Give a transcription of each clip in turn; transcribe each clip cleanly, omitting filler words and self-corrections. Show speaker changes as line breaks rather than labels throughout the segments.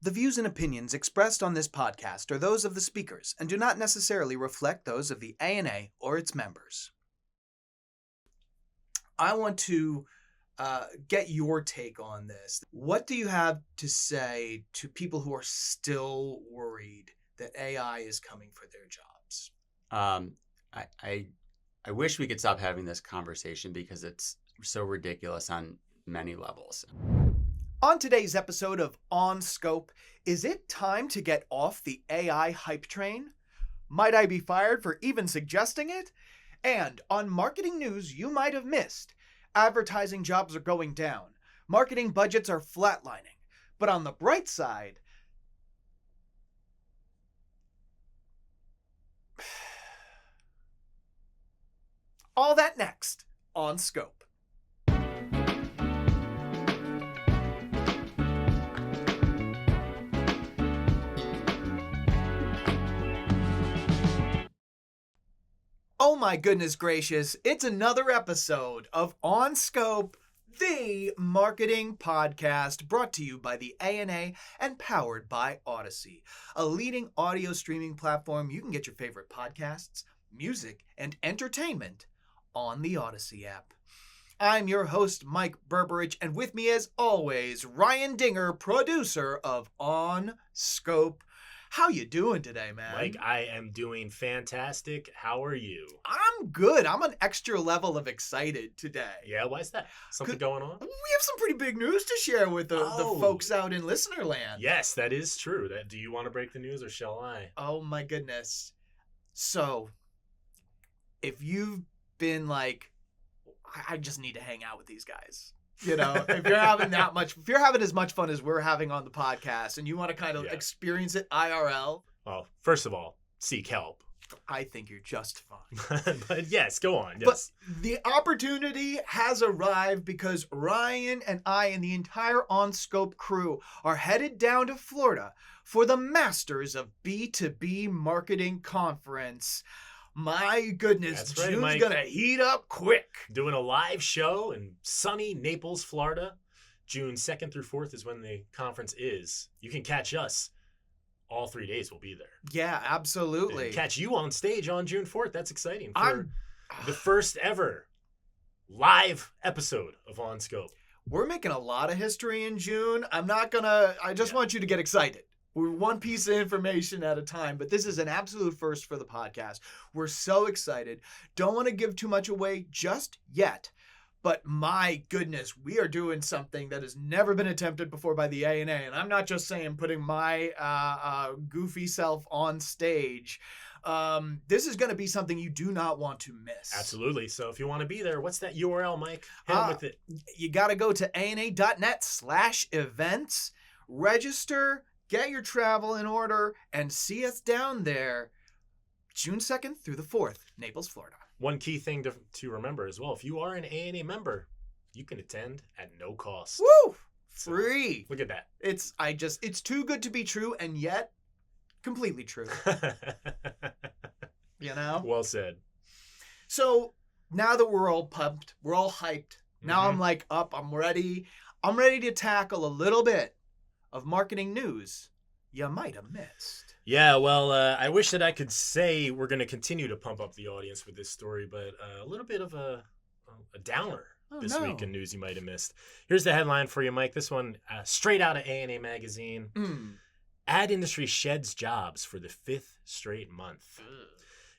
The views and opinions expressed on this podcast are those of the speakers and do not necessarily reflect those of the ANA or its members. I want to get your take on this. What do you have to say to people who are still worried that AI is coming for their jobs?
I wish we could stop having this conversation because it's so ridiculous on many levels.
On today's episode of On Scope, is it time to get off the AI hype train? Might I be fired for even suggesting it? And on marketing news you might have missed, advertising jobs are going down, marketing budgets are flatlining. But on the bright side, all that next on Scope. Oh my goodness gracious, it's another episode of On Scope, the marketing podcast brought to you by the ANA and powered by Odyssey, a leading audio streaming platform. You can get your favorite podcasts, music, and entertainment on the Odyssey app. I'm your host, Mike Berberich, and with me as always, Ryan Dinger, producer of On Scope. How you doing today, man?
Mike, I am doing fantastic. How are you?
I'm good. I'm an extra level of excited today.
Yeah, why is that? Something going on?
We have some pretty big news to share with the folks out in listener land.
Yes, that is true. Do you want to break the news or shall I?
Oh my goodness. So, if you've been like, I just need to hang out with these guys. You know, if you're having as much fun as we're having on the podcast and you want to kind of experience it IRL.
Well, first of all, seek help.
I think you're just fine.
But yes, go on. Yes.
But the opportunity has arrived because Ryan and I and the entire On Scope crew are headed down to Florida for the Masters of B2B Marketing Conference. My goodness,
That's right,
June's
Mike.
gonna heat up quick.
Doing a live show in sunny Naples, Florida. June 2nd through 4th is when the conference is. You can catch us. All 3 days we'll be there.
Yeah, absolutely.
And catch you on stage on June 4th. That's exciting. For the first ever live episode of On Scope.
We're making a lot of history in June. I just want you to get excited. We're one piece of information at a time, but this is an absolute first for the podcast. We're so excited. Don't want to give too much away just yet, but my goodness, we are doing something that has never been attempted before by the ANA, and I'm not just saying putting my goofy self on stage. This is going to be something you do not want to miss.
Absolutely. So if you want to be there, what's that URL, Mike? Hit 'em with it.
You got to go to ana.net/events, register, get your travel in order, and see us down there June 2nd through the 4th, Naples, Florida.
One key thing to remember as well, if you are an ANA member, you can attend at no cost.
Woo! Free.
So, look at that.
It's too good to be true, and yet completely true. You know?
Well said.
So now that we're all pumped, we're all hyped. Now I'm like up, I'm ready. I'm ready to tackle a little bit of marketing news you might have missed.
Yeah, well, I wish that I could say we're going to continue to pump up the audience with this story, but a little bit of a downer this week in news you might have missed. Here's the headline for you, Mike. This one, straight out of ANA Magazine. Ad industry sheds jobs for the 5th straight month.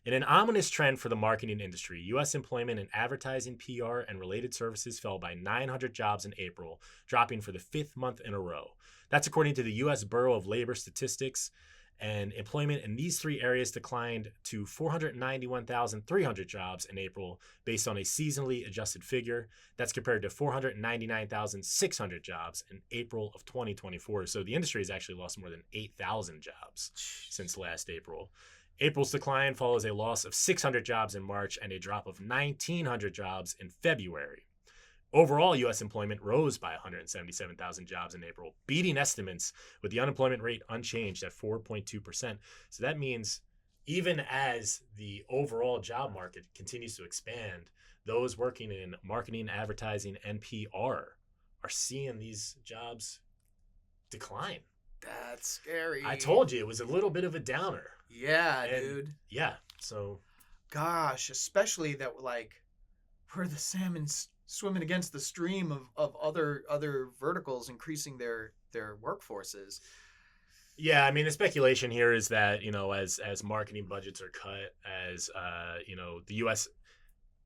In an ominous trend for the marketing industry, U.S. employment in advertising, PR, and related services fell by 900 jobs in April, dropping for the 5th month in a row. That's according to the U.S. Bureau of Labor Statistics, and employment in these three areas declined to 491,300 jobs in April based on a seasonally adjusted figure. That's compared to 499,600 jobs in April of 2024. So the industry has actually lost more than 8,000 jobs since last April. April's decline follows a loss of 600 jobs in March and a drop of 1,900 jobs in February. Overall, U.S. employment rose by 177,000 jobs in April, beating estimates with the unemployment rate unchanged at 4.2%. So that means even as the overall job market continues to expand, those working in marketing, advertising, and PR are seeing these jobs decline.
That's scary.
I told you it was a little bit of a downer.
Yeah,
And
dude.
yeah, so
Gosh, especially that like where the salmon's swimming against the stream of other verticals increasing their workforces.
yeah, I mean, the speculation here is that, as marketing budgets are cut, as the U.S.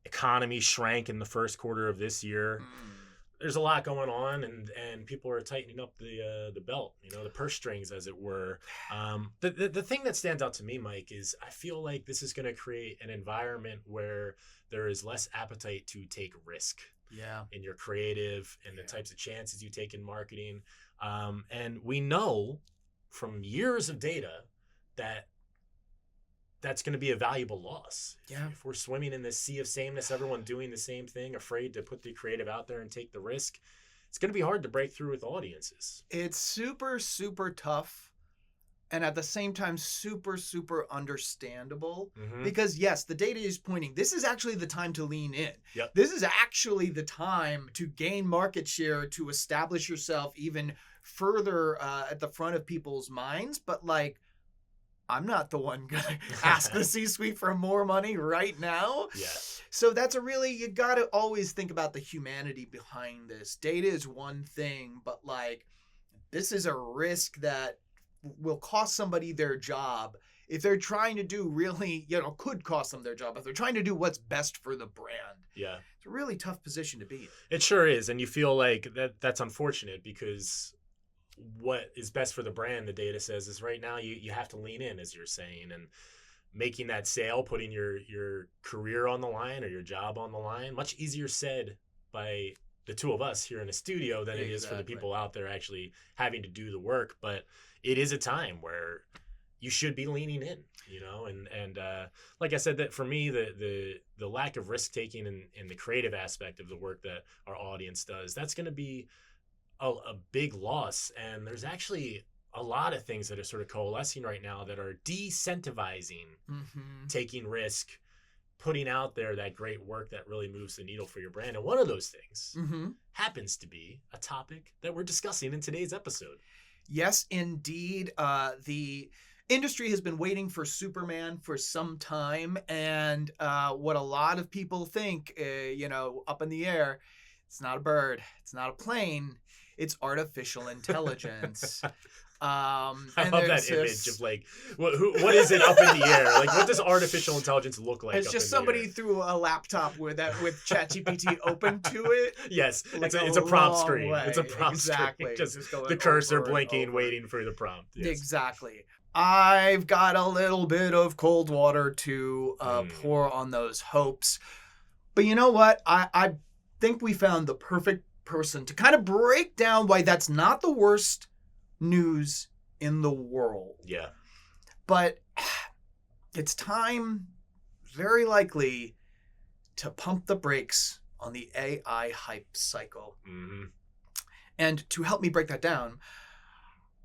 economy shrank in the first quarter of this year. There's a lot going on, and people are tightening up the belt, the purse strings, as it were. The thing that stands out to me, Mike, is I feel like this is going to create an environment where there is less appetite to take risk.
Yeah.
In your creative and the types of chances you take in marketing, and we know from years of data that that's going to be a valuable loss.
Yeah.
If we're swimming in this sea of sameness, everyone doing the same thing, afraid to put the creative out there and take the risk, it's going to be hard to break through with audiences.
It's super, super tough. And at the same time, super, super understandable. Because yes, the data is pointing, this is actually the time to lean in.
Yep.
This is actually the time to gain market share, to establish yourself even further at the front of people's minds. But like, I'm not the one going to ask the C-suite for more money right now.
Yeah.
So that's you got to always think about the humanity behind this. Data is one thing, but like, this is a risk that will cost somebody their job if they're trying to do really, could cost them their job if they're trying to do what's best for the brand.
Yeah.
It's a really tough position to be in.
It sure is. And you feel like that's unfortunate because what is best for the brand, the data says, is right now you have to lean in, as you're saying, and making that sale, putting your career on the line or your job on the line. Much easier said by the two of us here in the studio than it is for the people out there actually having to do the work. But it is a time where you should be leaning in, and like I said, that for me, the lack of risk taking in the creative aspect of the work that our audience does, that's going to be a big loss. And there's actually a lot of things that are sort of coalescing right now that are decentivizing taking risk, putting out there that great work that really moves the needle for your brand. And one of those things happens to be a topic that we're discussing in today's episode.
Yes, indeed. The industry has been waiting for Superman for some time. And what a lot of people think, up in the air, it's not a bird, it's not a plane, it's artificial intelligence.
I love that image of like, what is it up in the air? Like, what does artificial intelligence look like?
It's just somebody threw a laptop with ChatGPT open to it.
Yes,
like
it's a prompt screen.
Way.
It's a prompt
screen.
Just the cursor blinking, waiting for the prompt.
Yes. Exactly. I've got a little bit of cold water to pour on those hopes. But you know what? I think we found the perfect person to kind of break down why that's not the worst news in the world.
Yeah.
But it's time, very likely, to pump the brakes on the AI hype cycle. And to help me break that down,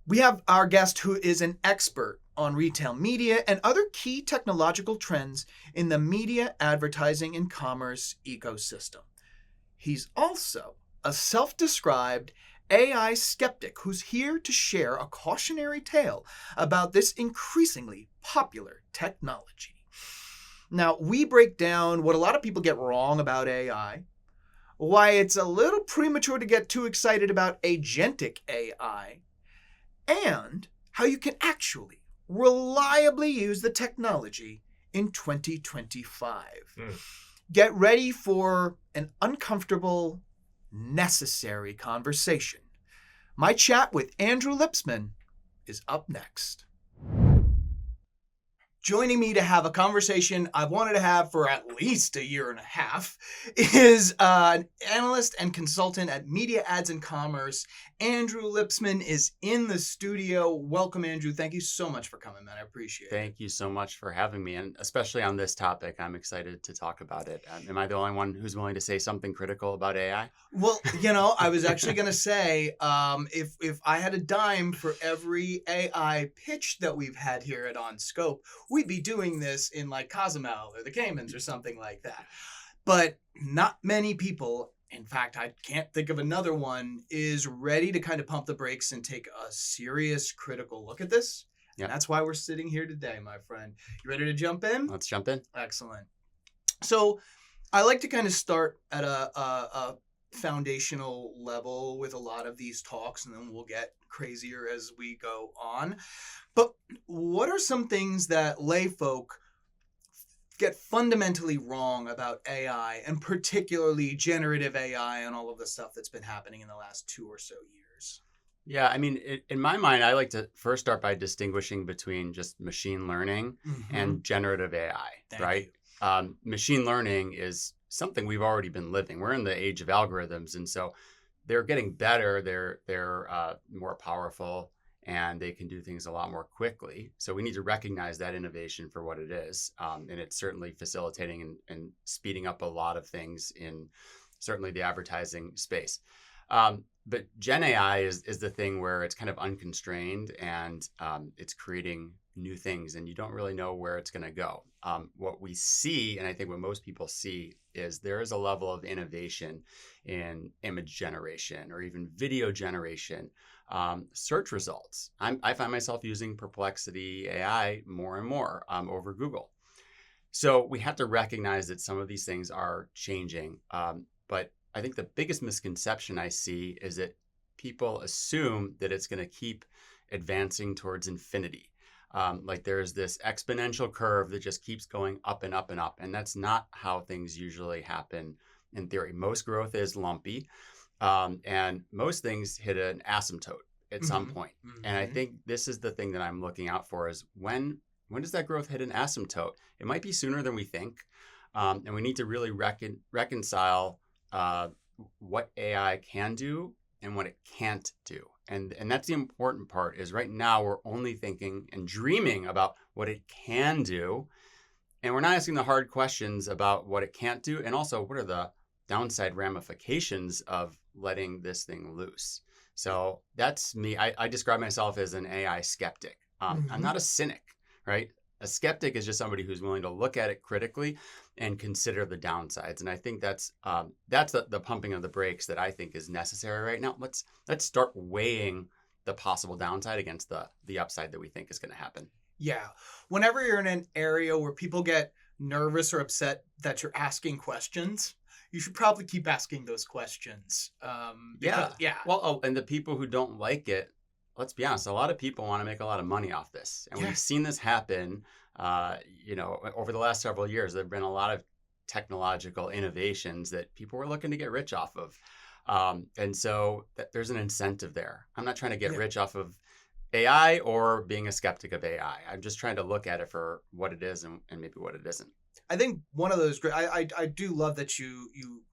we have our guest who is an expert on retail media and other key technological trends in the media, advertising, and commerce ecosystem. He's also a self-described AI skeptic who's here to share a cautionary tale about this increasingly popular technology. Now, we break down what a lot of people get wrong about AI, why it's a little premature to get too excited about agentic AI, and how you can actually reliably use the technology in 2025. Get ready for an uncomfortable, necessary conversation. My chat with Andrew Lipsman is up next. Joining me to have a conversation I've wanted to have for at least a year and a half is an analyst and consultant at Media Ads and Commerce. Andrew Lipsman is in the studio. Welcome, Andrew. Thank you so much for coming, man. I appreciate it.
Thank you so much for having me, and especially on this topic. I'm excited to talk about it. Am I the only one who's willing to say something critical about AI?
Well, I was actually going to say, if I had a dime for every AI pitch that we've had here at On Scope, we'd be doing this in like Cozumel or the Caymans or something like that. But not many people in fact, I can't think of another one, is ready to kind of pump the brakes and take a serious critical look at this.
Yeah.
And that's why we're sitting here today, my friend. You ready to jump in?
Let's jump in.
Excellent. So I like to kind of start at a foundational level with a lot of these talks, and then we'll get crazier as we go on. But what are some things that lay folk get fundamentally wrong about AI, and particularly generative AI and all of the stuff that's been happening in the last 2 or so years?
Yeah, I mean, in my mind, I like to first start by distinguishing between just machine learning and generative AI,
Thank
right? Machine learning is something we've already been living. We're in the age of algorithms, and so they're getting better. They're more powerful, and they can do things a lot more quickly. So we need to recognize that innovation for what it is, and it's certainly facilitating and speeding up a lot of things in certainly the advertising space. But Gen AI is the thing where it's kind of unconstrained, and it's creating new things, and you don't really know where it's going to go. What we see, and I think what most people see, is there is a level of innovation in image generation or even video generation, search results. I find myself using Perplexity AI more and more over Google. So we have to recognize that some of these things are changing, but I think the biggest misconception I see is that people assume that it's going to keep advancing towards infinity. Like there's this exponential curve that just keeps going up and up and up. And that's not how things usually happen in theory. Most growth is lumpy, and most things hit an asymptote at some point. And I think this is the thing that I'm looking out for is when does that growth hit an asymptote? It might be sooner than we think. And we need to really reconcile what AI can do and what it can't do. And that's the important part is right now we're only thinking and dreaming about what it can do. And we're not asking the hard questions about what it can't do. And also, what are the downside ramifications of letting this thing loose? So that's me. I describe myself as an AI skeptic. I'm not a cynic, right? A skeptic is just somebody who's willing to look at it critically and consider the downsides. And I think that's the pumping of the brakes that I think is necessary right now. Let's start weighing the possible downside against the upside that we think is going to happen.
Yeah. Whenever you're in an area where people get nervous or upset that you're asking questions, you should probably keep asking those questions. Yeah.
Well, and the people who don't like it, let's be honest, a lot of people want to make a lot of money off this. And we've seen this happen, over the last several years. There have been a lot of technological innovations that people were looking to get rich off of. And so there's an incentive there. I'm not trying to get rich off of AI or being a skeptic of AI. I'm just trying to look at it for what it is and maybe what it isn't.
I think one of those great, I do love that you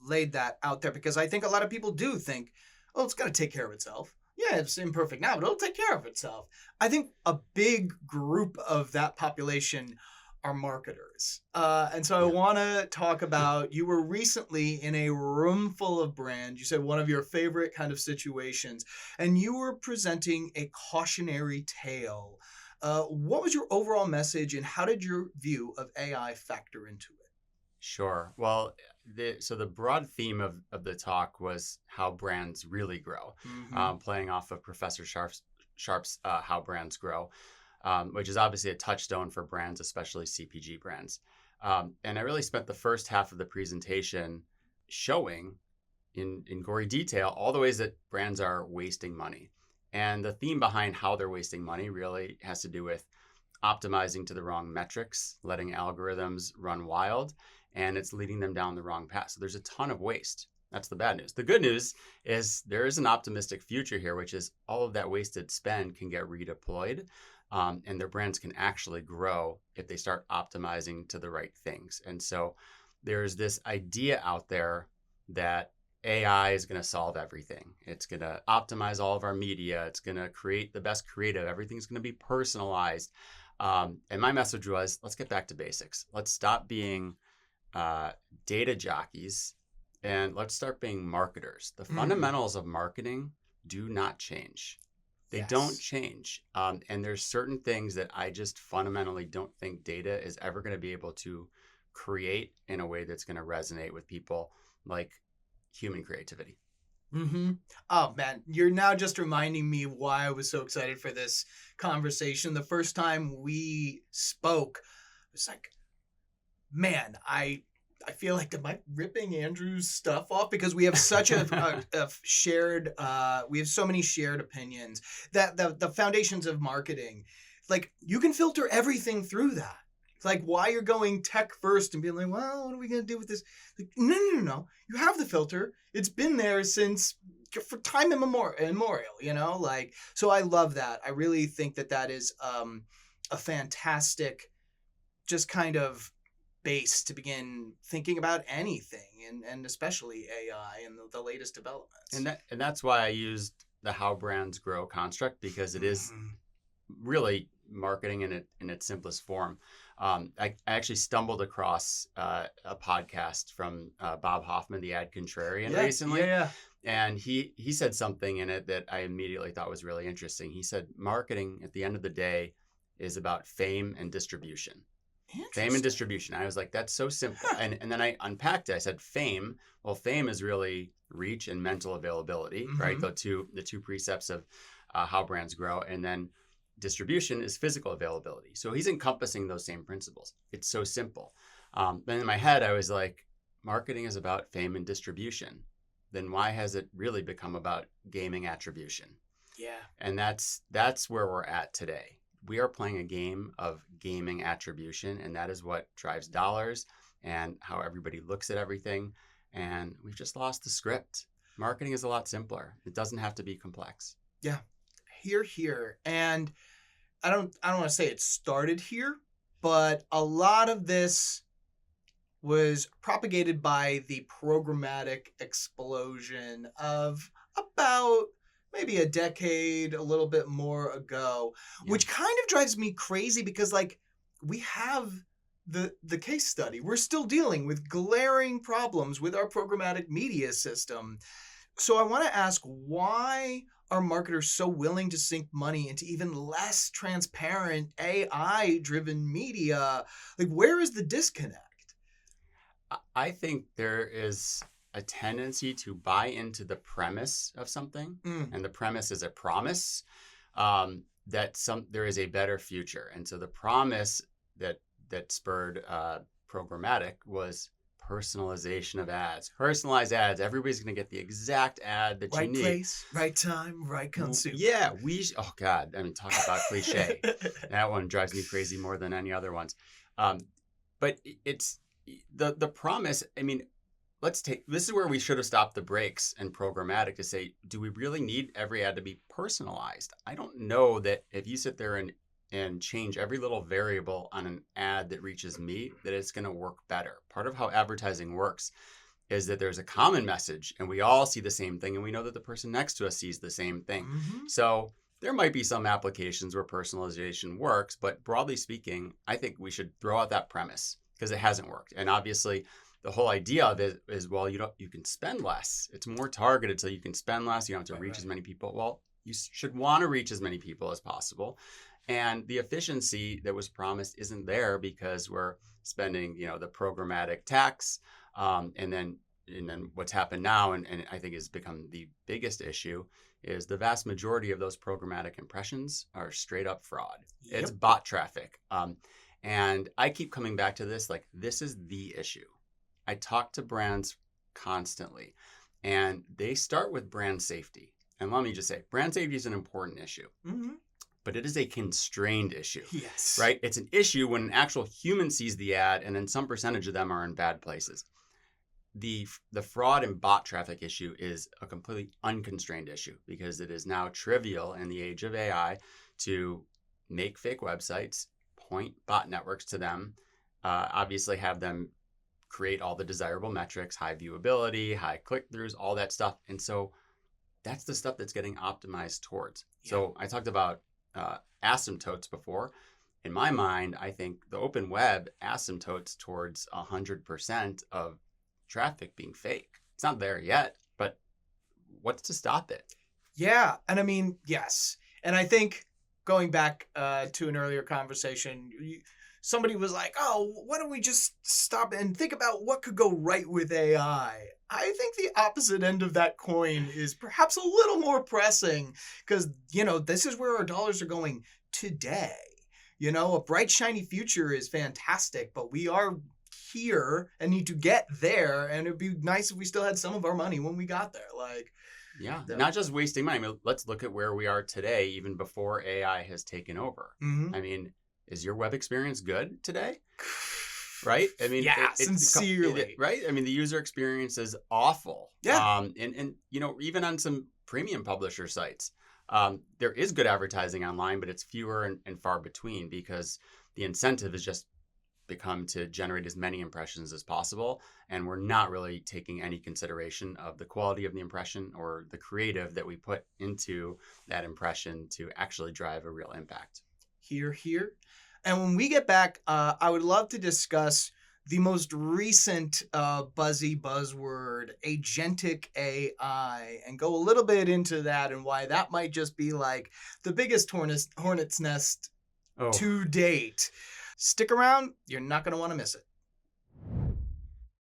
laid that out there, because I think a lot of people do think, oh, it's going to take care of itself. Yeah, it's imperfect now, but it'll take care of itself. I think a big group of that population are marketers. And so I want to talk about, you were recently in a room full of brands. You said one of your favorite kind of situations, and you were presenting a cautionary tale. What was your overall message, and how did your view of AI factor into it?
Sure. Well, so the broad theme of the talk was how brands really grow, playing off of Professor Sharp's How Brands Grow, which is obviously a touchstone for brands, especially CPG brands. And I really spent the first half of the presentation showing in gory detail all the ways that brands are wasting money. And the theme behind how they're wasting money really has to do with optimizing to the wrong metrics, letting algorithms run wild, and it's leading them down the wrong path. So there's a ton of waste. That's the bad news. The good news is there is an optimistic future here, which is all of that wasted spend can get redeployed, and their brands can actually grow if they start optimizing to the right things. And so there's this idea out there that AI is going to solve everything. It's going to optimize all of our media. It's going to create the best creative. Everything's going to be personalized. And my message was, let's get back to basics. Let's stop being data jockeys, and let's start being marketers. The fundamentals of marketing do not change. They don't change. And there's certain things that I just fundamentally don't think data is ever going to be able to create in a way that's going to resonate with people. Like human creativity.
Mm-hmm. Oh man, you're now just reminding me why I was so excited for this conversation. The first time we spoke, it was like, man, I feel like, am I ripping Andrew's stuff off? Because we have such a shared, we have so many shared opinions that the foundations of marketing, like you can filter everything through that. Like why you're going tech first and being like, well, what are we going to do with this? Like, no. You have the filter. It's been there since for time immemorial, you know, like, so I love that. I really think that is a fantastic, just kind of base to begin thinking about anything, and especially AI and the latest developments.
And that's why I used the how brands grow construct, because it is really marketing in its simplest form. I actually stumbled across a podcast from Bob Hoffman, the Ad Contrarian, recently.
Yeah.
And he said something in it that I immediately thought was really interesting. He said, marketing at the end of the day is about fame and distribution. Fame and distribution. I was like, that's so simple. And then I unpacked it. I said, fame. Well, fame is really reach and mental availability, right? The two precepts of how brands grow. And then distribution is physical availability. So he's encompassing those same principles. It's so simple. Then in my head, I was like, marketing is about fame and distribution. Then why has it really become about gaming attribution?
Yeah.
And that's where we're at today. We are playing a game of gaming attribution, and that is what drives dollars and how everybody looks at everything. And we've just lost the script. Marketing is a lot simpler. It doesn't have to be complex.
Yeah. Here. And I don't want to say it started here, but a lot of this was propagated by the programmatic explosion of about maybe a decade, a little bit more ago, which kind of drives me crazy because, like, we have the case study. We're still dealing with glaring problems with our programmatic media system. So I want to ask, why are marketers so willing to sink money into even less transparent AI-driven media? Like, where is the disconnect?
I think there is a tendency to buy into the premise of something, and the premise is a promise that there is a better future. And so the promise that spurred programmatic was personalization of ads. Personalized ads. Everybody's going to get the exact ad that you need.
Right place, right time, right consumer.
Yeah, oh God, I mean, talk about cliche. That one drives me crazy more than any other ones. But it's the promise. I mean, this is where we should have stopped the brakes and programmatic to say, do we really need every ad to be personalized? I don't know that if you sit there and change every little variable on an ad that reaches me, that it's going to work better. Part of how advertising works is that there's a common message and we all see the same thing, and we know that the person next to us sees the same thing. So there might be some applications where personalization works, but broadly speaking, I think we should throw out that premise because it hasn't worked. And obviously, the whole idea of it is, well, you can spend less. It's more targeted, so you can spend less. You don't have to reach as many people. Well, you should want to reach as many people as possible. And the efficiency that was promised isn't there because we're spending, the programmatic tax. And then what's happened now, and I think has become the biggest issue, is the vast majority of those programmatic impressions are straight up fraud. Yep. It's bot traffic. And I keep coming back to this, like, this is the issue. I talk to brands constantly, and they start with brand safety. And let me just say, brand safety is an important issue, but it is a constrained issue.
Yes.
Right? It's an issue when an actual human sees the ad, and then some percentage of them are in bad places. The fraud and bot traffic issue is a completely unconstrained issue because it is now trivial in the age of AI to make fake websites, point bot networks to them, obviously have them create all the desirable metrics, high viewability, high click-throughs, all that stuff. And so that's the stuff that's getting optimized towards. Yeah. So I talked about asymptotes before. In my mind, I think the open web asymptotes towards 100% of traffic being fake. It's not there yet, but what's to stop it?
Yeah. And I mean, yes. And I think going back to an earlier conversation, somebody was like, oh, why don't we just stop and think about what could go right with AI? I think the opposite end of that coin is perhaps a little more pressing because, this is where our dollars are going today. A bright, shiny future is fantastic, but we are here and need to get there. And it'd be nice if we still had some of our money when we got there.
Not just wasting money. I mean, let's look at where we are today, even before AI has taken over.
Mm-hmm.
I mean, is your web experience good today? Right? I mean,
sincerely.
Right? I mean, the user experience is awful.
Yeah.
And even on some premium publisher sites, there is good advertising online, but it's fewer and far between because the incentive has just become to generate as many impressions as possible. And we're not really taking any consideration of the quality of the impression or the creative that we put into that impression to actually drive a real impact.
Here. And when we get back, I would love to discuss the most recent buzzy buzzword, agentic AI, and go a little bit into that and why that might just be like the biggest hornet's nest to date. Stick around. You're not going to want to miss it.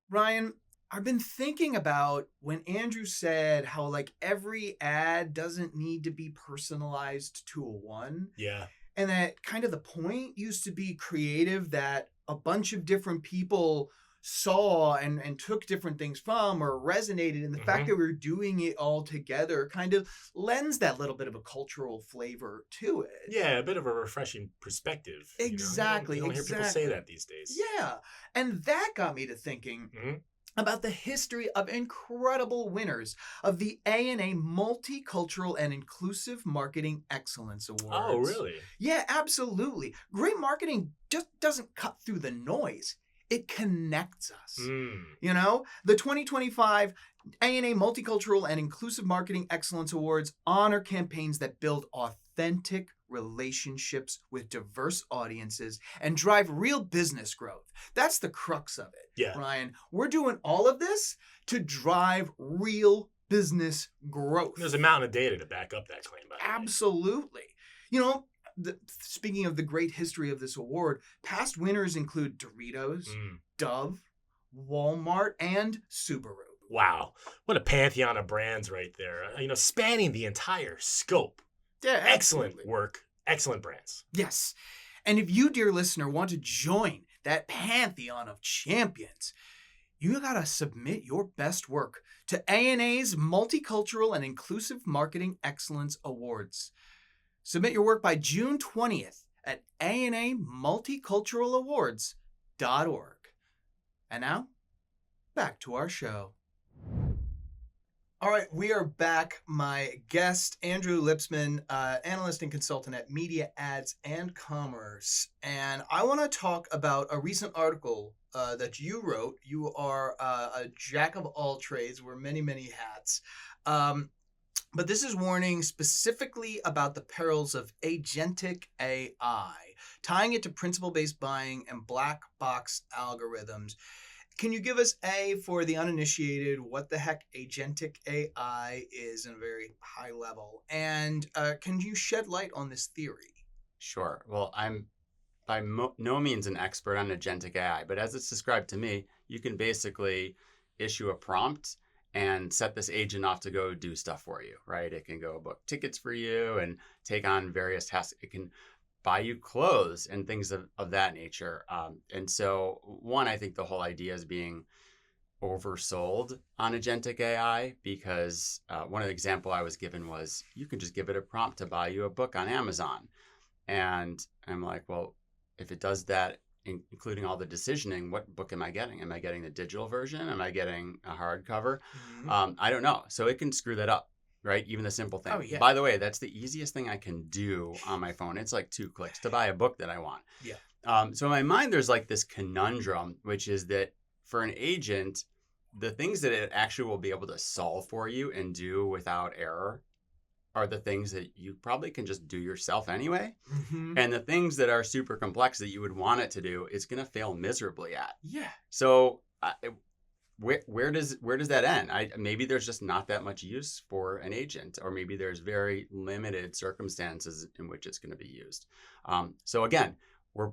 Ryan, I've been thinking about when Andrew said how every ad doesn't need to be personalized to a one.
Yeah.
And that kind of the point used to be creative that a bunch of different people saw and took different things from or resonated. And the fact that we're doing it all together kind of lends that little bit of a cultural flavor to it.
Yeah, a bit of a refreshing perspective.
Exactly.
You don't hear people say that these days.
Yeah. And that got me to thinking about the history of incredible winners of the ANA Multicultural and Inclusive Marketing Excellence Awards.
Oh, really?
Yeah, absolutely. Great marketing just doesn't cut through the noise. It connects us. The 2025 ANA Multicultural and Inclusive Marketing Excellence Awards honor campaigns that build authentic relationships with diverse audiences and drive real business growth. That's the crux of it.
Yeah.
Ryan, we're doing all of this to drive real business growth.
There's a mountain of data to back up that claim, by the way.
Absolutely. Speaking of the great history of this award, past winners include Doritos, Dove, Walmart, and Subaru.
Wow. What a pantheon of brands right there. Spanning the entire scope.
Yeah,
excellent work. Excellent brands.
Yes. And if you, dear listener, want to join that pantheon of champions, you got to submit your best work to ANA's Multicultural and Inclusive Marketing Excellence Awards. Submit your work by June 20th at anamulticulturalawards.org. And now, back to our show. All right, we are back. My guest, Andrew Lipsman, analyst and consultant at Media Ads and Commerce. And I want to talk about a recent article that you wrote. You are a jack of all trades, wear many, many hats. But this is warning specifically about the perils of agentic AI, tying it to principle-based buying and black box algorithms. Can you give us, for the uninitiated, what the heck agentic AI is in a very high level? And can you shed light on this theory?
Sure. Well, I'm by no means an expert on agentic AI, but as it's described to me, you can basically issue a prompt and set this agent off to go do stuff for you, right? It can go book tickets for you and take on various tasks. It can buy you clothes and things of that nature. And so one, I think the whole idea is being oversold on agentic AI because one of the example I was given was you can just give it a prompt to buy you a book on Amazon. And I'm like, well, if it does that, including all the decisioning, what book am I getting? Am I getting the digital version? Am I getting a hardcover? I don't know. So it can screw that up. Right? Even the simple thing.
Oh, yeah.
By the way, that's the easiest thing I can do on my phone. It's like 2 clicks to buy a book that I want.
Yeah.
So in my mind, there's like this conundrum, which is that for an agent, the things that it actually will be able to solve for you and do without error are the things that you probably can just do yourself anyway. And the things that are super complex that you would want it to do, it's going to fail miserably at.
Yeah.
So where does that end? Maybe there's just not that much use for an agent, or maybe there's very limited circumstances in which it's going to be used. So again, we're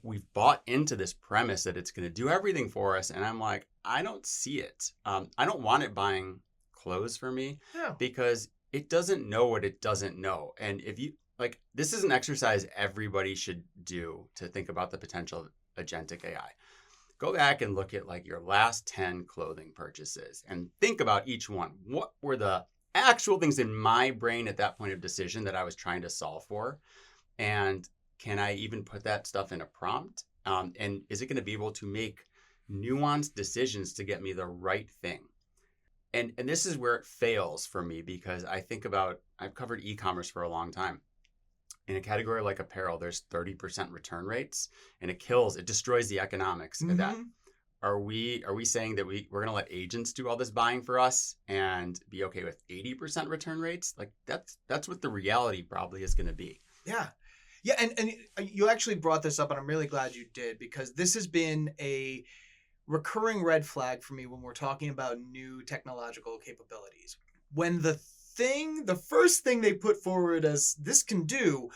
we've bought into this premise that it's going to do everything for us. And I'm like, I don't see it. I don't want it buying clothes for me because it doesn't know what it doesn't know. And if you like, this is an exercise everybody should do to think about the potential of agentic AI. Go back and look at like your last 10 clothing purchases and think about each one. What were the actual things in my brain at that point of decision that I was trying to solve for? And can I even put that stuff in a prompt? And is it going to be able to make nuanced decisions to get me the right thing? And this is where it fails for me because I've covered e-commerce for a long time. In a category like apparel, there's 30% return rates, and it destroys the economics of that. Are we saying that we're going to let agents do all this buying for us and be okay with 80% return rates? Like that's what the reality probably is going to be.
Yeah. Yeah, and you actually brought this up, and I'm really glad you did, because this has been a recurring red flag for me when we're talking about new technological capabilities. When the first thing they put forward as this can do,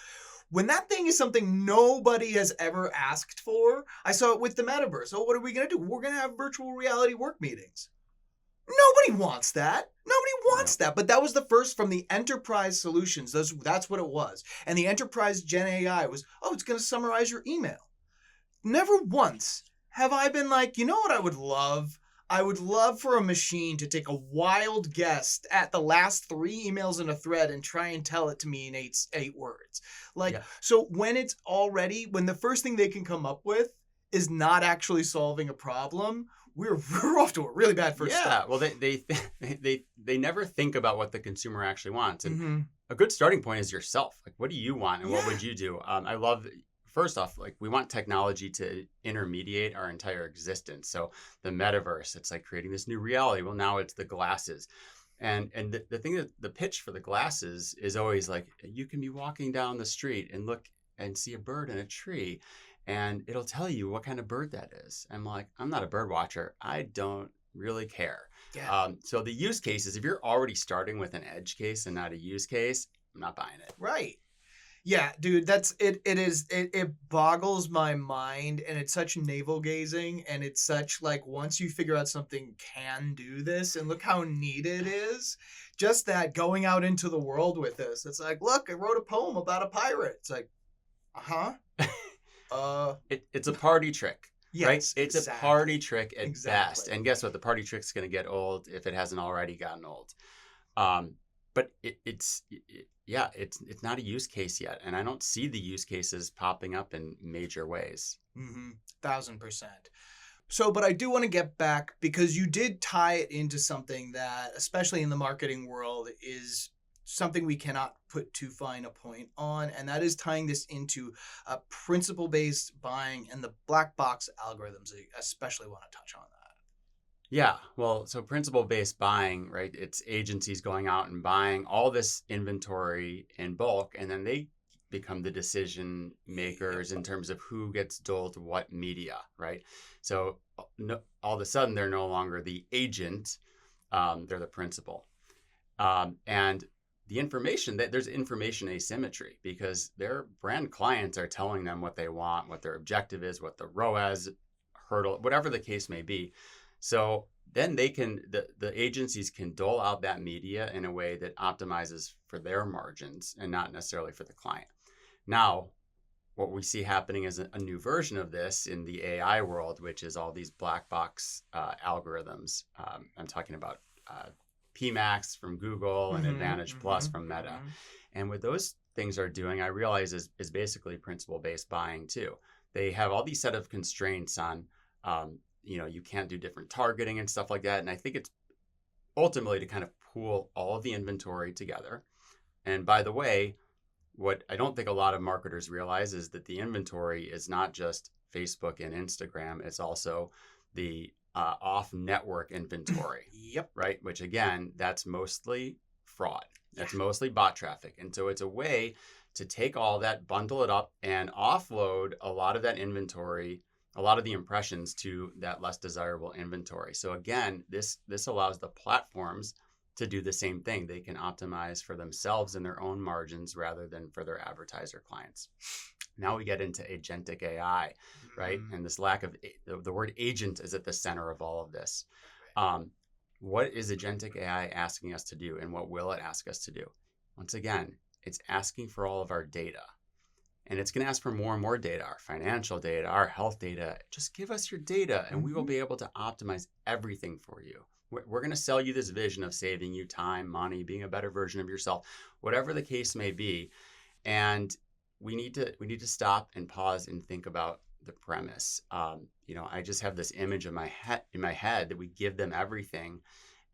when that thing is something nobody has ever asked for, I saw it with the metaverse. Oh, what are we going to do? We're going to have virtual reality work meetings. Nobody wants that. Nobody wants that. But that was the first from the enterprise solutions. That's what it was. And the enterprise Gen AI was, it's going to summarize your email. Never once have I been like, you know what I would love? I would love for a machine to take a wild guess at the last 3 emails in a thread and try and tell it to me in eight words. So when the first thing they can come up with is not actually solving a problem, we're off to a really bad first start.
Well, they never think about what the consumer actually wants. And a good starting point is yourself. Like, what do you want and what would you do? I love, first off, like we want technology to intermediate our entire existence. So the metaverse, it's like creating this new reality. Well, now it's the glasses. And the thing that the pitch for the glasses is always like, you can be walking down the street and look and see a bird in a tree. And it'll tell you what kind of bird that is. I'm like, I'm not a bird watcher. I don't really care.
Yeah.
So the use cases, if you're already starting with an edge case and not a use case, I'm not buying it.
Right. Yeah, dude, that's it. It boggles my mind, and it's such navel gazing, and it's such like once you figure out something can do this, and look how neat it is. Just that going out into the world with this, it's like, look, I wrote a poem about a pirate. It's like,
It's a party trick.
Yes,
right? It's
exactly.
a party trick at best. And guess what? The party trick's going to get old if it hasn't already gotten old. But it's not a use case yet. And I don't see the use cases popping up in major ways.
1,000%. So, but I do want to get back because you did tie it into something that, especially in the marketing world, is something we cannot put too fine a point on, and that is tying this into principle-based buying and the black box algorithms. I especially want to touch on that.
Yeah, well, so principle-based buying, right? It's agencies going out and buying all this inventory in bulk, and then they become the decision makers in terms of who gets doled what media, right? So all of a sudden, they're no longer the agent, they're the principal. And the information, there's information asymmetry because their brand clients are telling them what they want, what their objective is, what the ROAS hurdle, whatever the case may be. So then the agencies can dole out that media in a way that optimizes for their margins and not necessarily for the client. Now, what we see happening is a new version of this in the AI world, which is all these black box algorithms. I'm talking about PMax from Google and Advantage Plus from Meta. And what those things are doing, I realize, is basically principle-based buying too. They have all these set of constraints on, you can't do different targeting and stuff like that. And I think it's ultimately to kind of pool all of the inventory together. And by the way, what I don't think a lot of marketers realize is that the inventory is not just Facebook and Instagram. It's also the off-network inventory.
Yep.
Right? Which again, that's mostly fraud. That's mostly bot traffic. And so it's a way to take all that, bundle it up, and offload a lot of that inventory, a lot of the impressions to that less desirable inventory. So again, this allows the platforms to do the same thing. They can optimize for themselves and their own margins rather than for their advertiser clients. Now we get into agentic AI, right? And this lack of the word agent is at the center of all of this. What is agentic AI asking us to do, and what will it ask us to do? Once again, it's asking for all of our data. And it's going to ask for more and more data, our financial data, our health data. Just give us your data and we will be able to optimize everything for you. We're going to sell you this vision of saving you time, money, being a better version of yourself, whatever the case may be. And we need to stop and pause and think about the premise. I just have this image in my head that we give them everything,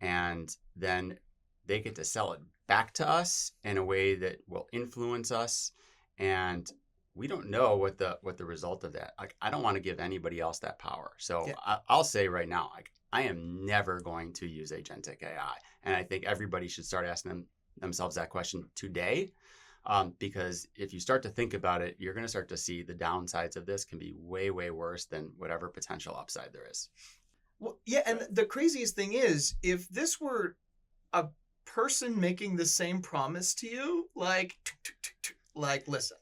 and then they get to sell it back to us in a way that will influence us. And we don't know what the result of that. Like, I don't want to give anybody else that power. So I'll say right now, like, I am never going to use agentic AI. And I think everybody should start asking themselves that question today. Because if you start to think about it, you're going to start to see the downsides of this can be way, way worse than whatever potential upside there is.
Well, yeah. And the craziest thing is, if this were a person making the same promise to you, like, listen,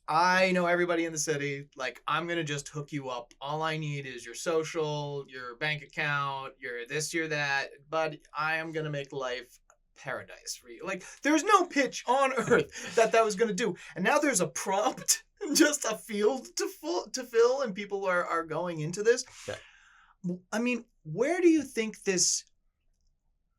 I know everybody in the city. Like, I'm going to just hook you up. All I need is your social, your bank account, your this, your that. But I am going to make life paradise for you. Like, there's no pitch on earth that was going to do. And now there's a prompt, just a field to fill, and people are going into this. Okay. I mean, where do you think this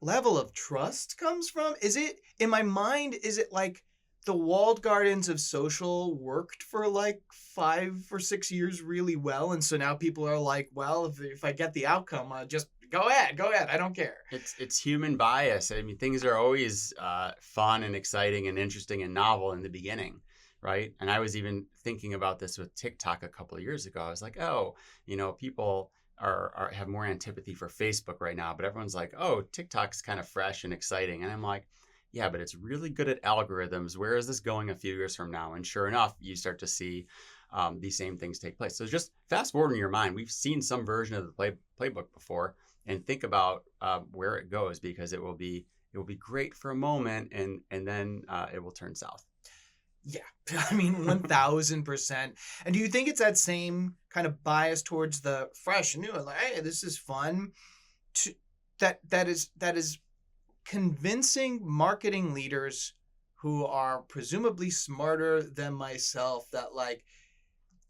level of trust comes from? Is it, in my mind, is it like the walled gardens of social worked for like 5 or 6 years really well, and so now people are like, well, if I get the outcome, just go ahead, I don't care.
It's human bias. I mean, things are always fun and exciting and interesting and novel in the beginning, right? And I was even thinking about this with TikTok a couple of years ago. I was like, people have more antipathy for Facebook right now, but everyone's like, oh, TikTok's kind of fresh and exciting. And I'm like, yeah, but it's really good at algorithms. Where is this going a few years from now? And sure enough, you start to see these same things take place. So just fast forward in your mind. We've seen some version of the playbook before, and think about where it goes, because it will be great for a moment, and then it will turn south.
Yeah, I mean, 1,000%. And do you think it's that same kind of bias towards the fresh and new, like, hey, this is fun, that is convincing marketing leaders who are presumably smarter than myself that, like,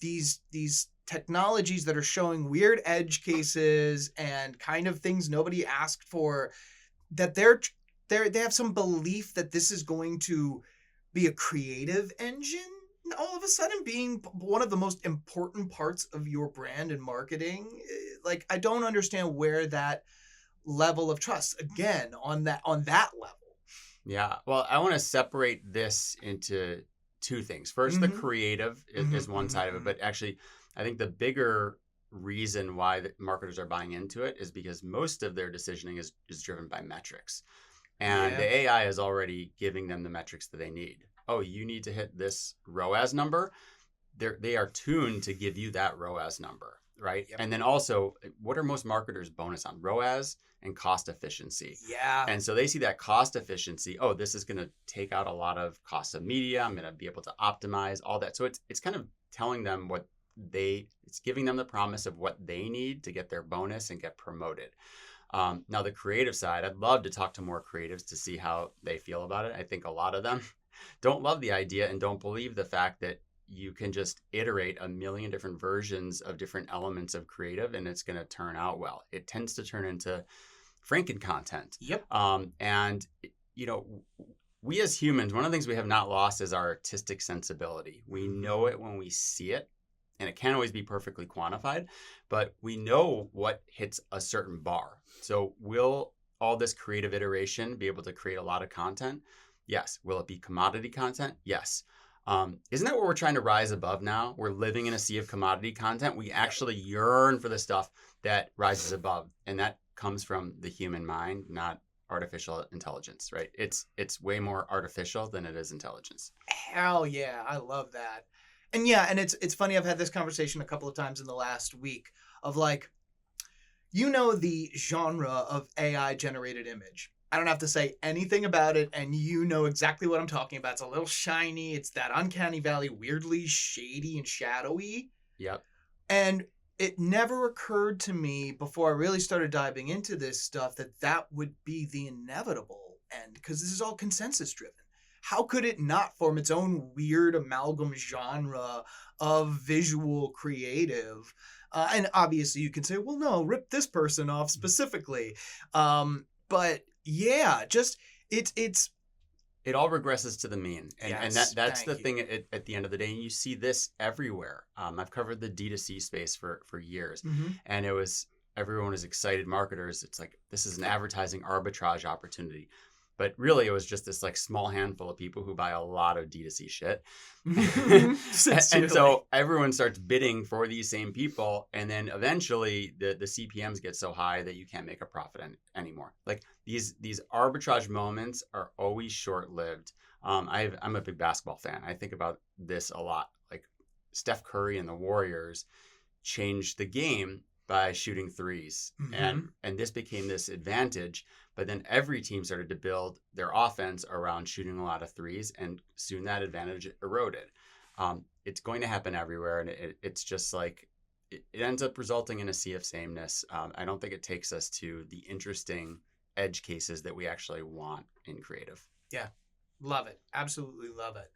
these technologies that are showing weird edge cases and kind of things nobody asked for, that they have some belief that this is going to be a creative engine all of a sudden being one of the most important parts of your brand and marketing. Like, I don't understand where that level of trust, again, on that level.
Yeah. Well, I want to separate this into two things. First, the creative is one side of it, but actually I think the bigger reason why the marketers are buying into it is because most of their decisioning is driven by metrics. And the AI is already giving them the metrics that they need. Oh, you need to hit this ROAS number. They are tuned to give you that ROAS number, right? Yep. And then also, what are most marketers bonus on? ROAS and cost efficiency.
Yeah.
And so they see that cost efficiency. Oh, this is going to take out a lot of cost of media. I'm going to be able to optimize all that. So it's kind of telling them it's giving them the promise of what they need to get their bonus and get promoted. Now, the creative side, I'd love to talk to more creatives to see how they feel about it. I think a lot of them don't love the idea and don't believe the fact that you can just iterate a million different versions of different elements of creative and it's going to turn out well. It tends to turn into Franken content.
Yep.
And, we as humans, one of the things we have not lost is our artistic sensibility. We know it when we see it. And it can't always be perfectly quantified, but we know what hits a certain bar. So will all this creative iteration be able to create a lot of content? Yes. Will it be commodity content? Yes. Isn't that what we're trying to rise above now? We're living in a sea of commodity content. We actually yearn for the stuff that rises above. And that comes from the human mind, not artificial intelligence, right? It's way more artificial than it is intelligence.
Hell yeah. I love that. And yeah, and it's funny, I've had this conversation a couple of times in the last week of like, the genre of AI generated image. I don't have to say anything about it, and you know exactly what I'm talking about. It's a little shiny. It's that uncanny valley, weirdly shady and shadowy.
Yep.
And it never occurred to me before I really started diving into this stuff that would be the inevitable end, because this is all consensus driven. How could it not form its own weird amalgam genre of visual creative? And obviously you can say, well, no, rip this person off specifically. But yeah, just it's
It all regresses to the mean, and
Yes,
that's the
thank you.
thing at the end of the day. And you see this everywhere. I've covered the D2C space for years,
Mhm.
and everyone is excited marketers. It's like this is an advertising arbitrage opportunity, but really it was just this like small handful of people who buy a lot of D2C shit, and
Sincerely.
so everyone starts bidding for these same people, and then eventually the CPMs get so high that you can't make a profit anymore. Like these arbitrage moments are always short lived. I'm a big basketball fan. I think about this a lot. Like Steph Curry and the Warriors changed the game by shooting threes,
Mhm.
and this became this advantage. But then every team started to build their offense around shooting a lot of threes, and soon that advantage eroded. It's going to happen everywhere, and it's just like it ends up resulting in a sea of sameness. I don't think it takes us to the interesting edge cases that we actually want in creative.
Yeah. Love it. Absolutely love it.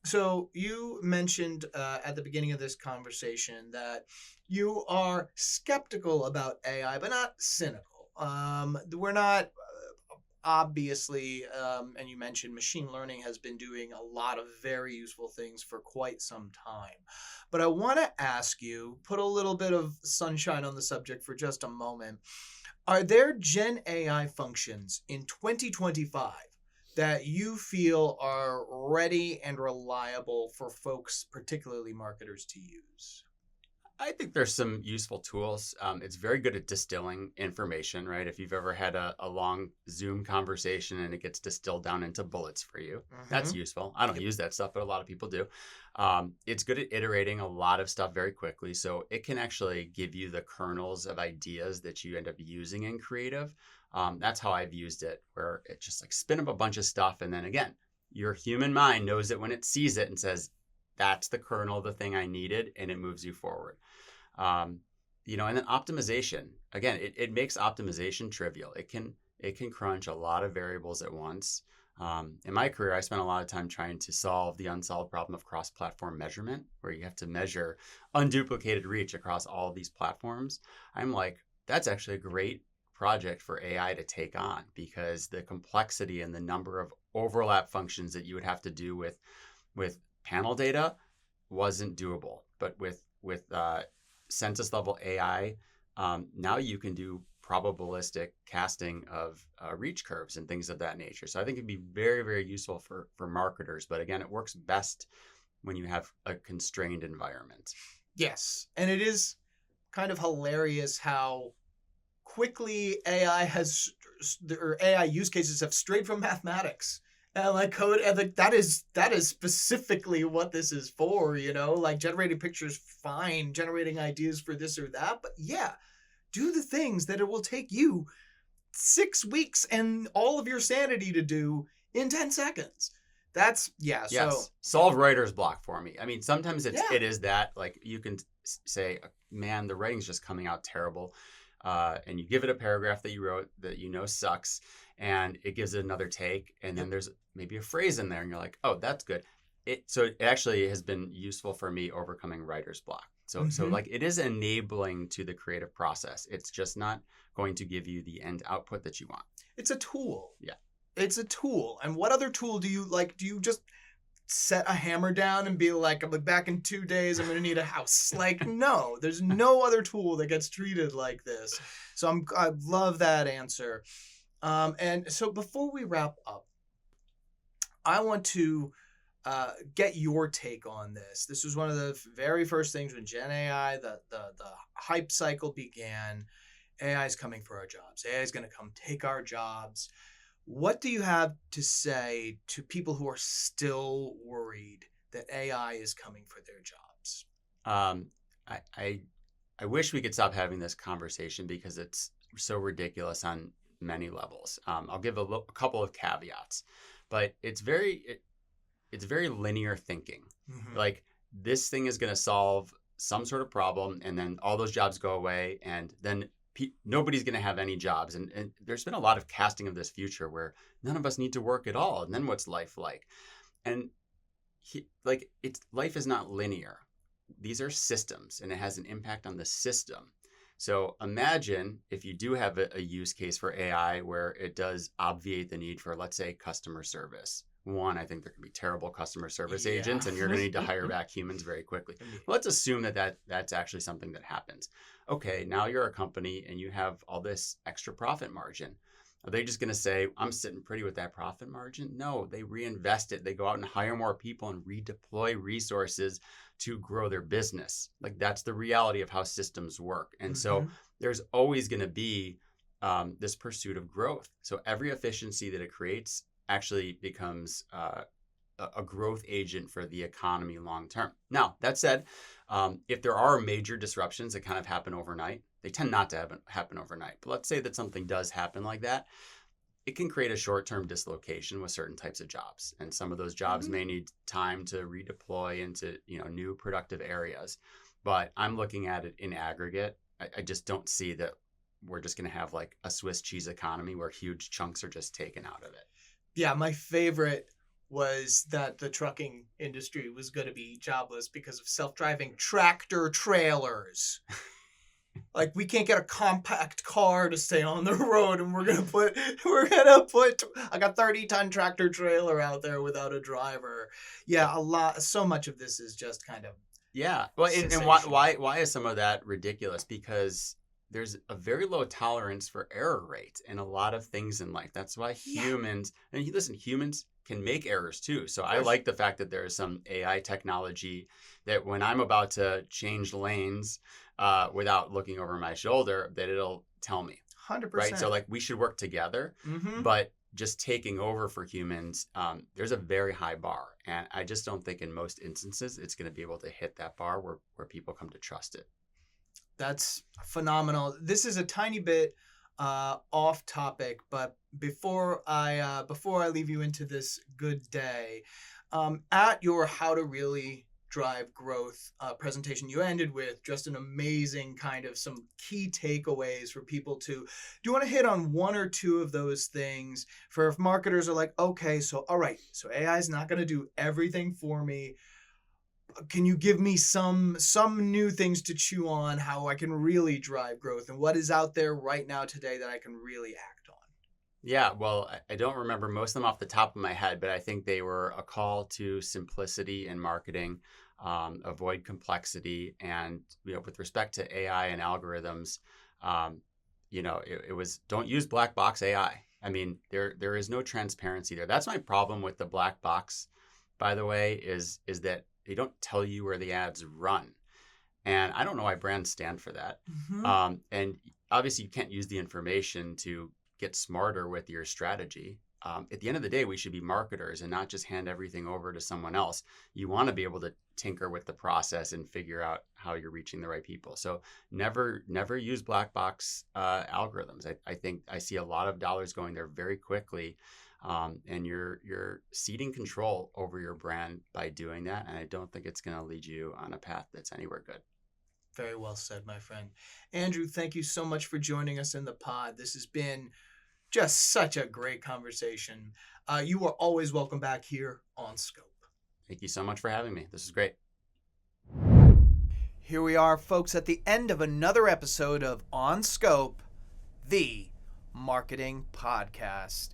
So you mentioned at the beginning of this conversation that you are skeptical about AI, but not cynical. We're not obviously, and you mentioned machine learning has been doing a lot of very useful things for quite some time. But I want to ask you, put a little bit of sunshine on the subject for just a moment. Are there Gen AI functions in 2025 that you feel are ready and reliable for folks, particularly marketers, to use?
I think there's some useful tools. It's very good at distilling information, right? If you've ever had a long Zoom conversation and it gets distilled down into bullets for you, that's
Mm-hmm.
useful. I don't use that stuff, but a lot of people do. It's good at iterating a lot of stuff very quickly. So it can actually give you the kernels of ideas that you end up using in creative. That's how I've used it, where it just like spin up a bunch of stuff. And then again, your human mind knows it when it sees it and says, that's the kernel of the thing I needed, and it moves you forward. Um, and then optimization. Again, it makes optimization trivial. It can crunch a lot of variables at once. In my career, I spent a lot of time trying to solve the unsolved problem of cross-platform measurement, where you have to measure unduplicated reach across all of these platforms. I'm like, that's actually a great project for AI to take on, because the complexity and the number of overlap functions that you would have to do with panel data wasn't doable. But with census level AI, now you can do probabilistic casting of reach curves and things of that nature. So I think it'd be very, very useful for marketers. But again, it works best when you have a constrained environment.
Yes. And it is kind of hilarious how quickly or AI use cases have strayed from mathematics. And like code, and like that is specifically what this is for, like generating pictures, fine, generating ideas for this or that. But yeah, do the things that it will take you 6 weeks and all of your sanity to do in 10 seconds. That's, yeah. So,
Yes, solve writer's block for me. I mean, sometimes
yeah.
it is that, like, you can say, man, the writing's just coming out terrible. And you give it a paragraph that you wrote that sucks, and it gives it another take, and then there's maybe a phrase in there, and you're like, oh, that's good. So it actually has been useful for me overcoming writer's block. So like, it is enabling to the creative process. It's just not going to give you the end output that you want.
It's a tool.
Yeah.
It's a tool. And what other tool do you like? Do you just set a hammer down and be like, I'm back in 2 days, I'm going to need a house? Like, no, there's no other tool that gets treated like this. So I love that answer. And so before we wrap up, I want to get your take on this. This was one of the very first things when Gen AI, the hype cycle began. AI is coming for our jobs. AI is going to come take our jobs. What do you have to say to people who are still worried that AI is coming for their jobs?
I wish we could stop having this conversation, because it's so ridiculous on many levels. I'll give a couple of caveats, but it's very linear thinking. Like this thing is going to solve some sort of problem, and then all those jobs go away, and then nobody's going to have any jobs. And there's been a lot of casting of this future where none of us need to work at all. And then what's life like? And life is not linear. These are systems, and it has an impact on the system. So imagine if you do have a use case for AI where it does obviate the need for, let's say, customer service. One, I think there can be terrible customer service agents, and you're going to need to hire back humans very quickly. Let's assume that's actually something that happens. Okay, now you're a company and you have all this extra profit margin. Are they just going to say, I'm sitting pretty with that profit margin? No, they reinvest it. They go out and hire more people and redeploy resources to grow their business. Like that's the reality of how systems work. And so there's always going to be this pursuit of growth. So every efficiency that it creates actually becomes a growth agent for the economy long term. Now, that said, if there are major disruptions that kind of happen overnight, they tend not to happen overnight. But let's say that something does happen like that, it can create a short-term dislocation with certain types of jobs. And some of those jobs may need time to redeploy into new productive areas. But I'm looking at it in aggregate. I just don't see that we're just going to have like a Swiss cheese economy where huge chunks are just taken out of it.
Yeah, my favorite was that the trucking industry was going to be jobless because of self-driving tractor trailers. Like we can't get a compact car to stay on the road, and we're gonna put like a 30-ton tractor trailer out there without a driver. Yeah, so much of this is just kind of
Well, and why is some of that ridiculous? Because there's a very low tolerance for error rate in a lot of things in life. That's why humans can make errors too. So I like the fact that there is some AI technology that when I'm about to change lanes without looking over my shoulder, that it'll tell me.
100%.
Right? So like we should work together, but just taking over for humans, there's a very high bar. And I just don't think in most instances it's going to be able to hit that bar where people come to trust it.
That's phenomenal. This is a tiny bit off topic, but before I leave you into this good day, at your How to Really Drive Growth presentation, you ended with just an amazing kind of some key takeaways for people to. Do you want to hit on one or two of those things for if marketers are like, okay, so all right, so AI is not going to do everything for me. Can you give me some new things to chew on how I can really drive growth, and what is out there right now today that I can really act on?
Yeah, well, I don't remember most of them off the top of my head, but I think they were a call to simplicity in marketing, avoid complexity, and with respect to AI and algorithms, it was don't use black box AI. I mean, there is no transparency there. That's my problem with the black box, by the way, is that they don't tell you where the ads run. And I don't know why brands stand for that. And obviously you can't use the information to get smarter with your strategy. At the end of the day, we should be marketers and not just hand everything over to someone else. You want to be able to tinker with the process and figure out how you're reaching the right people. So never use black box algorithms. I think I see a lot of dollars going there very quickly. And you're ceding control over your brand by doing that. And I don't think it's going to lead you on a path that's anywhere good.
Very well said, my friend. Andrew, thank you so much for joining us in the pod. This has been just such a great conversation. You are always welcome back here on Scope.
Thank you so much for having me. This is great.
Here we are, folks, at the end of another episode of On Scope, the marketing podcast.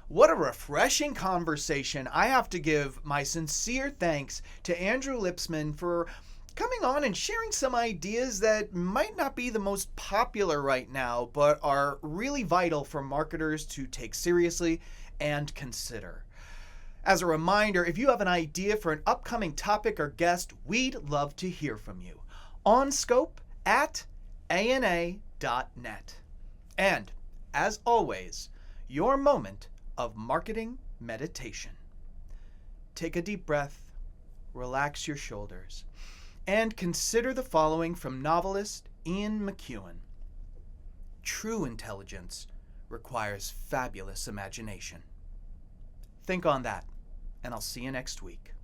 What a refreshing conversation. I have to give my sincere thanks to Andrew Lipsman for coming on and sharing some ideas that might not be the most popular right now, but are really vital for marketers to take seriously and consider. As a reminder, if you have an idea for an upcoming topic or guest, we'd love to hear from you. onscope@ana.net. And, as always, your moment of marketing meditation. Take a deep breath, relax your shoulders, and consider the following from novelist Ian McEwan. True intelligence requires fabulous imagination. Think on that, and I'll see you next week.